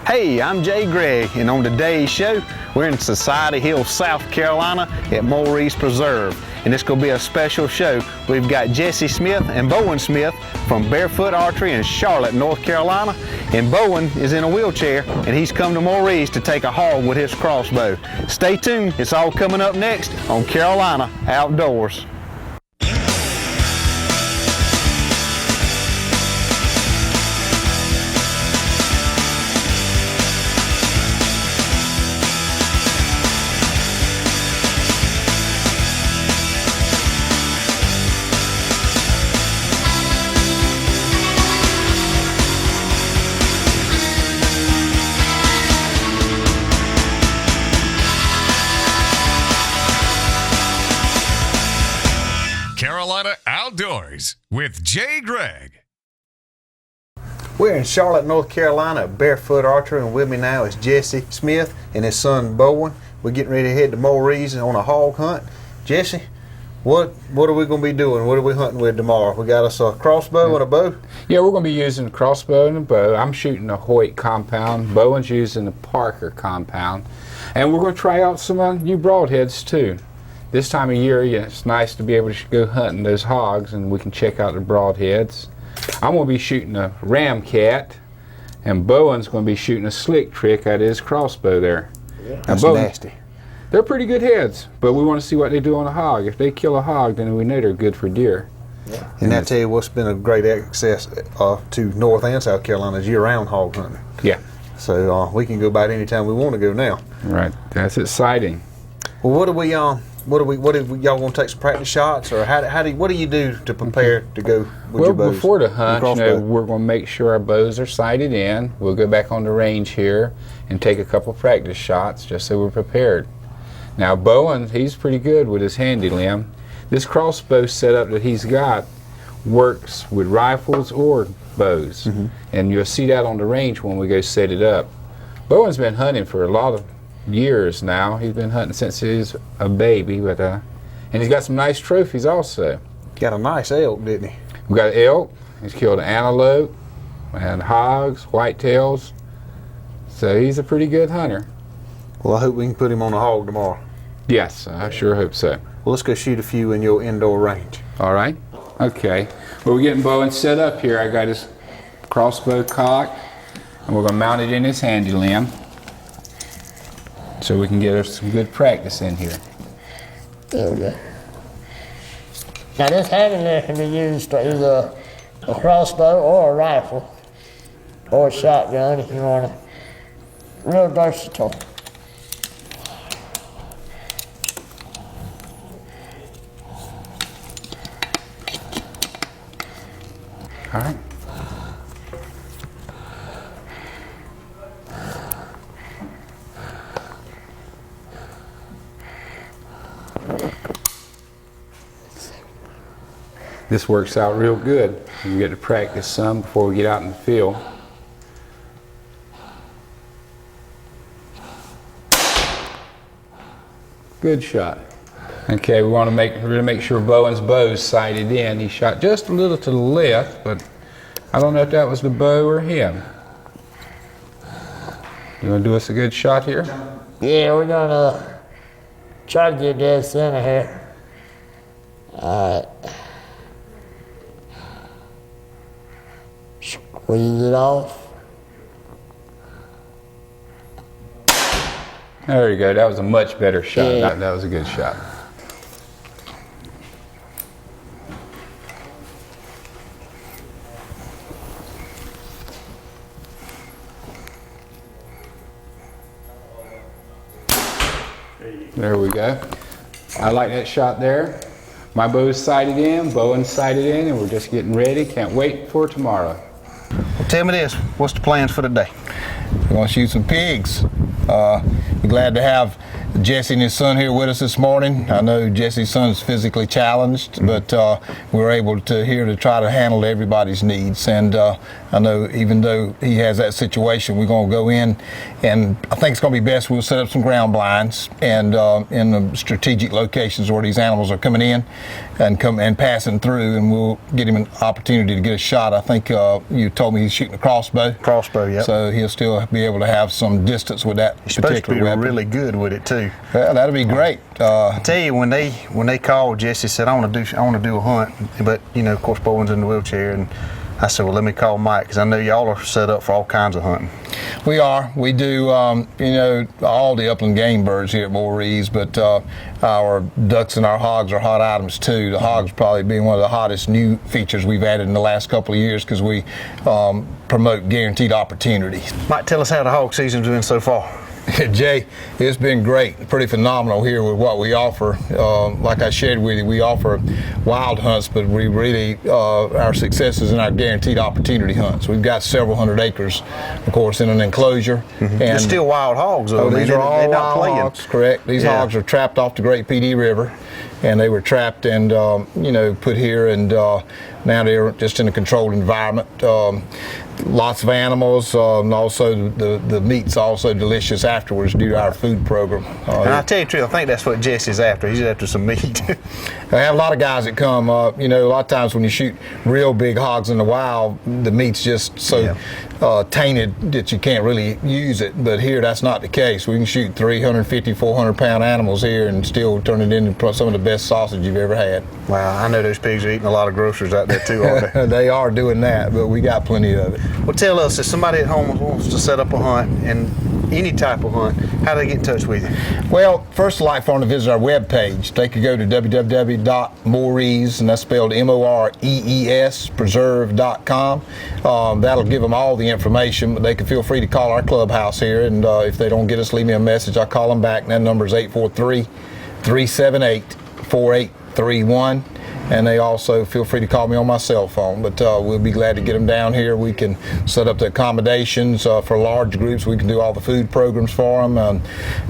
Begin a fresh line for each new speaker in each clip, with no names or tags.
Hey, I'm Jay Gregg, and on today's show, we're in Society Hill, South Carolina at Maurice Preserve. And it's going to be a special show. We've got Jesse Smith and Bowen Smith from Barefoot Archery in Charlotte, North Carolina. And Bowen is in a wheelchair, and he's come to Maurice to take a hog with his crossbow. Stay tuned, it's all coming up next on Carolina Outdoors.
Carolina Outdoors with Jay Gregg.
We're in Charlotte, North Carolina at Barefoot Archery, and with me now is Jesse Smith and his son Bowen. We're getting ready to head to Maurice on a hog hunt. Jesse, what are we going to be doing? What are we hunting with tomorrow? We got us a crossbow and a bow?
Yeah, we're going to be using a crossbow and a bow. I'm shooting a Hoyt compound. Bowen's using the Parker compound. And we're going to try out some new broadheads too. This time of year, it's nice to be able to go hunting those hogs, and we can check out the broadheads. I'm going to be shooting a ramcat, and Bowen's going to be shooting a slick trick out of his crossbow there.
Yeah, that's nasty.
They're pretty good heads, but we want to see what they do on a hog. If they kill a hog, then we know they're good for deer.
Yeah. And I tell you what's been a great access to North and South Carolina is year-round hog hunting.
Yeah.
So we can go about any time we want to go now.
Right. That's exciting.
Well, what are y'all going to take some practice shots, or what do you do to prepare to go with your bows?
Well, before the hunt, we're going to make sure our bows are sighted in. We'll go back on the range here and take a couple practice shots just so we're prepared. Now, Bowen, he's pretty good with his handy limb. This crossbow setup that he's got works with rifles or bows, and you'll see that on the range when we go set it up. Bowen's been hunting for a lot of years now. He's been hunting since he was a baby, but and he's got some nice trophies also.
Got a nice elk, didn't he?
We got an elk. He's killed an antelope and hogs, whitetails. So he's a pretty good hunter.
Well, I hope we can put him on a hog tomorrow.
Yes, I sure hope so.
Well, let's go shoot a few in your indoor range.
All right. Okay. Well, we're getting Bowen set up here. I got his crossbow cocked, and we're going to mount it in his handy limb, so we can get us some good practice in here.
There we go. Now this handy limb can be used to either a crossbow or a rifle or a shotgun if you want it. Real versatile.
All right. This works out real good. We get to practice some before we get out in the field. Good shot. Okay, we want to really make sure Bowen's bow's sighted in. He shot just a little to the left, but I don't know if that was the bow or him. You want to do us a good shot here?
Yeah, we're gonna try to get dead center here. Alright. Squeeze it off.
There you go. That was a much better shot.
Yeah.
That was a good shot. There we go. I like that shot there. My bow's sighted in, Bowen's sighted in, and we're just getting ready. Can't wait for tomorrow.
Well, tell me this, what's the plans for today?
We're going to shoot some pigs. We're glad to have Jesse and his son here with us this morning. I know Jesse's son is physically challenged, but we're able to here to try to handle everybody's needs. And I know even though he has that situation, we're going to go in, and I think it's going to be best we'll set up some ground blinds and in the strategic locations where these animals are coming in and passing through, and we'll get him an opportunity to get a shot. I think you told me he's shooting a crossbow.
Crossbow, yeah.
So he'll still be able to have some distance with that
He's
particular
supposed to be
weapon.
really good with it too.
Well, that'll be great.
I tell you, when they called, Jesse said, I want to do a hunt, but of course Bowen's in the wheelchair, and I said, well, let me call Mike, because I know y'all are set up for all kinds of hunting.
We are. We do, all the upland game birds here at Maurice, but our ducks and our hogs are hot items too. The hogs probably being one of the hottest new features we've added in the last couple of years, because we promote guaranteed opportunity.
Mike, tell us how the hog season's been so far.
Jay, it's been great, pretty phenomenal here with what we offer. Like I shared with you, we offer wild hunts, but we really, our success is in our guaranteed opportunity hunts. We've got several hundred acres, of course, in an enclosure.
And
And
they're still wild hogs, though.
these are all
they're not
wild
playing.
hogs, correct. These
Yeah.
hogs are trapped off the Great PD River, and they were trapped and, put here, and now they're just in a controlled environment. Lots of animals, and also the meat's also delicious afterwards due to our food program.
And I tell you the truth, I think that's what Jesse's after. He's after some meat.
I have a lot of guys that come, a lot of times when you shoot real big hogs in the wild, the meat's just so tainted that you can't really use it. But here, that's not the case. We can shoot 350, 400-pound animals here and still turn it into some of the best sausage you've ever had.
Wow, I know those pigs are eating a lot of groceries out there too, aren't they?
They are doing that, but we got plenty of it.
Well, tell us, if somebody at home wants to set up a hunt, and any type of hunt, how do they get in touch with you?
Well, first I'd like for them to visit our webpage. They could go to www.morees, and that's spelled MOREES, preserve.com. That'll give them all the information, but they can feel free to call our clubhouse here, and if they don't get us, leave me a message. I'll call them back, and that number is 843-378-4831. And they also feel free to call me on my cell phone, but we'll be glad to get them down here. We can set up the accommodations for large groups. We can do all the food programs for them.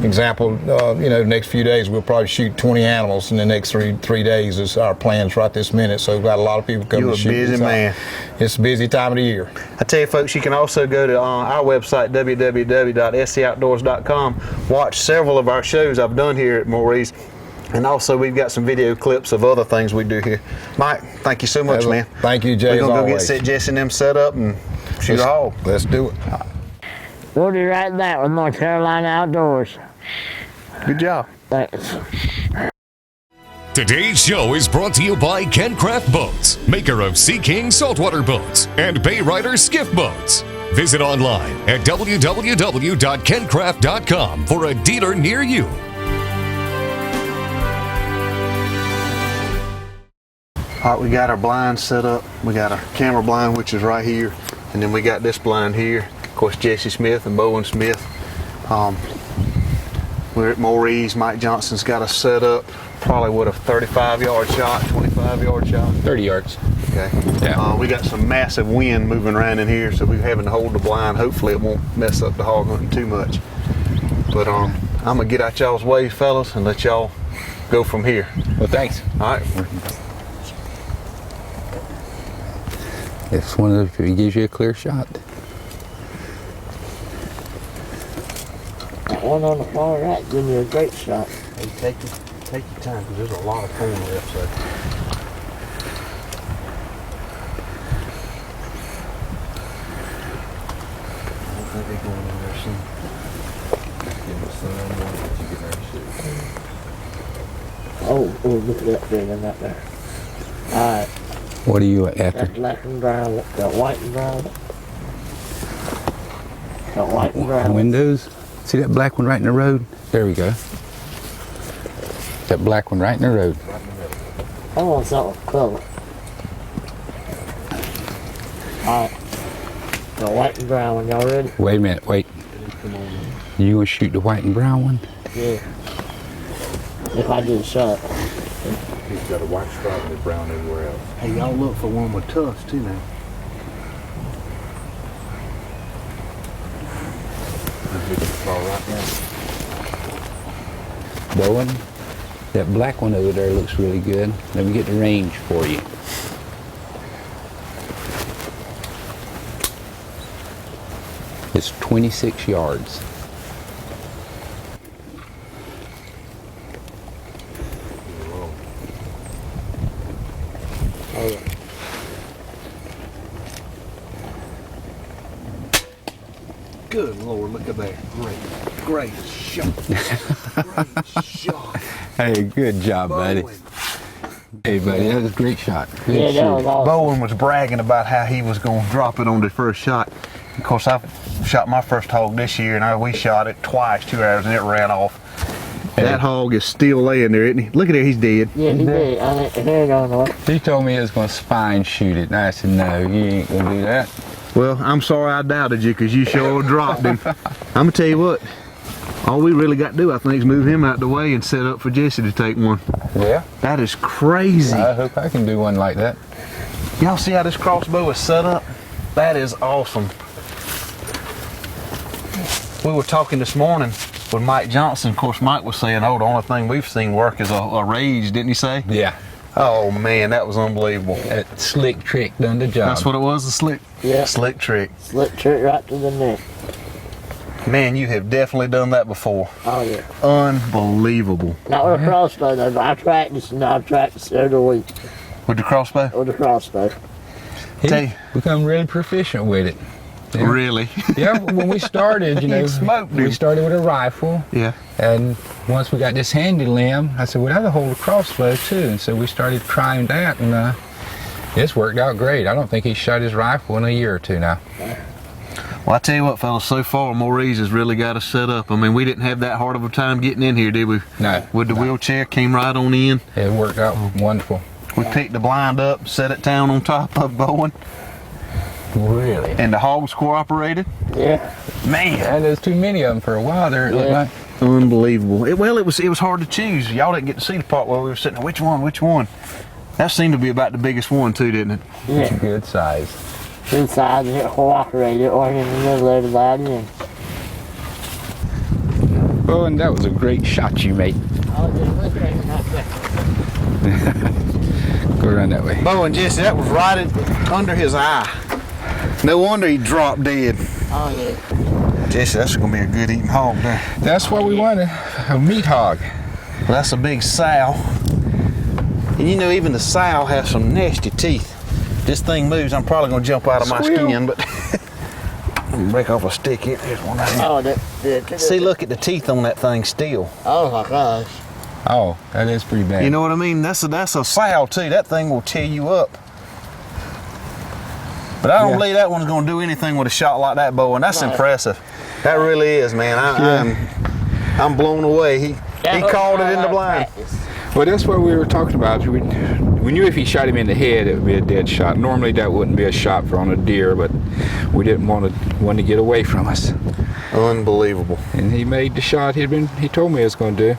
Example, the next few days we'll probably shoot 20 animals in the next three days is our plans right this minute. So we've got a lot of people coming to shoot.
You're a busy man.
It's a busy time of the year.
I tell you folks, you can also go to our website, www.seoutdoors.com, watch several of our shows I've done here at Maurice. And also, we've got some video clips of other things we do here. Mike, thank you so much, man.
Thank you, Jay.
We're going to go
always.
get Jesse and them set up and shoot a hog.
Let's do it.
We'll be right back with North Carolina Outdoors.
Good job.
Thanks.
Today's show is brought to you by Kencraft Boats, maker of Sea King saltwater boats and Bay Rider skiff boats. Visit online at www.kencraft.com for a dealer near you.
All right, we got our blinds set up. We got our camera blind, which is right here. And then we got this blind here. Of course, Jesse Smith and Bowen Smith. We're at Maurice. Mike Johnson's got us set up. Probably with a 35-yard shot, 25-yard shot.
30 yards.
Okay.
Yeah.
We got some massive wind moving around in here, so we're having to hold the blind. Hopefully it won't mess up the hog hunting too much. But I'm going to get out y'all's way, fellas, and let y'all go from here.
Well, thanks.
All right.
It's one of those, it gives you a clear shot.
That one on the far right gives you a great shot.
Hey, take your time, because there's a lot of corn left, so. I don't think they're going in there soon.
Oh, look at that thing in that there. All right.
What are you after?
That black and brown, that white and brown. That white and brown.
Windows? See that black one right in the road? There we go. That black one right in the road.
I want something with color. Alright. The white and brown one, y'all ready?
Wait a minute, wait. You gonna shoot the white and brown one?
Yeah. If I do the shot.
He's got a white stripe and a brown everywhere else.
Hey, y'all look for one with tufts too now.
All right now.
Bowen, that black one over there looks really good. Let me get the range for you. It's 26 yards.
Good Lord, look at that. Great shot. Great shot.
Hey, good job, buddy. Hey, buddy, that was a great shot. Good
Yeah, that
shoot.
was awesome.
Bowen was bragging about how he was going to drop it on the first shot. Of course, I shot my first hog this year, and we shot it twice, 2 hours, and it ran off. That hog is still laying there, isn't he? Look at there, he's dead.
Yeah, he did. I mean, here don't know.
He told me he was going to spine shoot it, and I said, no, you ain't going to do that.
Well, I'm sorry I doubted you, because you sure dropped him. I'm going to tell you what, all we really got to do, I think, is move him out the way and set up for Jesse to take one.
Yeah?
That is crazy.
I hope I can do one like that.
Y'all see how this crossbow is set up? That is awesome. We were talking this morning with Mike Johnson. Of course, Mike was saying, oh, the only thing we've seen work is a rage, didn't he say?
Yeah.
Oh, man, that was unbelievable.
That slick trick done the job.
That's what it was, the slick trick.
Slick trick right to the neck.
Man, you have definitely done that before.
Oh, yeah.
Unbelievable.
Not with a crossbow, though, but I practice every week
With the crossbow?
with a crossbow.
He become really proficient with it. Yeah.
Really?
Yeah, when we started, you know,
You smoked
we
him.
started with a rifle.
Yeah.
And once we got this handy limb, I said, well, that'll hold a crossbow too. And so we started trying that, and it's worked out great. I don't think he's shot his rifle in a year or two now.
Well, I tell you what, fellas, so far Maurice has really got us set up. I mean, we didn't have that hard of a time getting in here, did we?
No.
With the wheelchair, came right on in.
It worked out wonderful.
We picked the blind up, set it down on top of Bowen,
Really?
and the hogs cooperated.
Yeah.
Man,
And there's too many of them for a while there, it looked
Yeah.
like.
unbelievable. It was hard to choose. Y'all didn't get to see the part where we were sitting there. Which one? That seemed to be about the biggest one too, didn't it?
It's a
Yeah.
good size.
Inside and it cooperated, or in the middle of the body. And
Oh, and that was a great shot you made.
oh, yeah, look at it right there.
Go around that way.
Bowen, Jesse, that was right under his eye. No wonder he dropped dead.
Oh, yeah.
Jesse, that's gonna be a good eating hog there.
That's what we wanted, a meat hog.
Well, that's a big sow. And you know, even the sow has some nasty teeth. This thing moves, I'm probably gonna jump out of my
Squeal.
skin, but break off a stick here. Here's one right here.
Oh,
See, look at the teeth on that thing still.
Oh, my gosh.
Oh, that is pretty bad.
You know what I mean? That's a sow too. That thing will tear you up. But I don't
Yeah.
believe that one's gonna do anything with a shot like that, Bowen. That's
No.
impressive. That really is, man. I'm blown away. He called it in the blind.
Well, that's what we were talking about. We knew if he shot him in the head, it would be a dead shot. Normally, that wouldn't be a shot for on a deer, but we didn't want one to get away from us.
Unbelievable.
And he made the shot he told me he was going to do.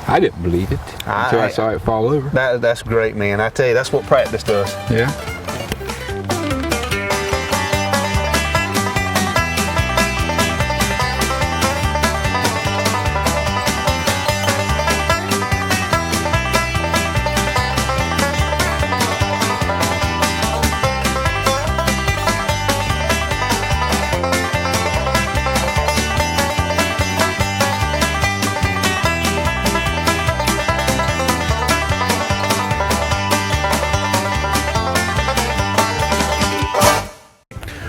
I didn't believe it until I saw it fall over.
That's great, man. I tell you, that's what practice does.
Yeah.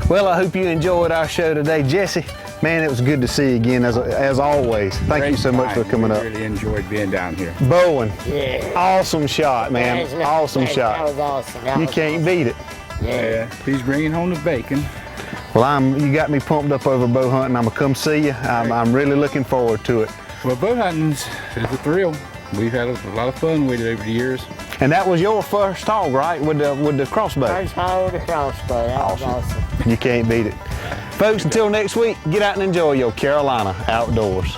Well, I hope you enjoyed our show today. Jesse, man, it was good to see you again, as always. Thank you so much for coming up.
Really enjoyed being down here.
Bowen,
Yeah.
awesome shot, man. Awesome
That
shot.
was awesome. That
You
was
can't
awesome.
beat it.
Yeah.
He's bringing home the bacon.
Well, you got me pumped up over bow hunting. I'm gonna come see you. I'm really looking forward to it.
Well, bow hunting is a thrill. We've had a lot of fun with it over the years.
And that was your first hog, right? With the crossbow.
First hole with a crossbow. That was awesome.
You can't beat it. Folks, until next week, get out and enjoy your Carolina outdoors.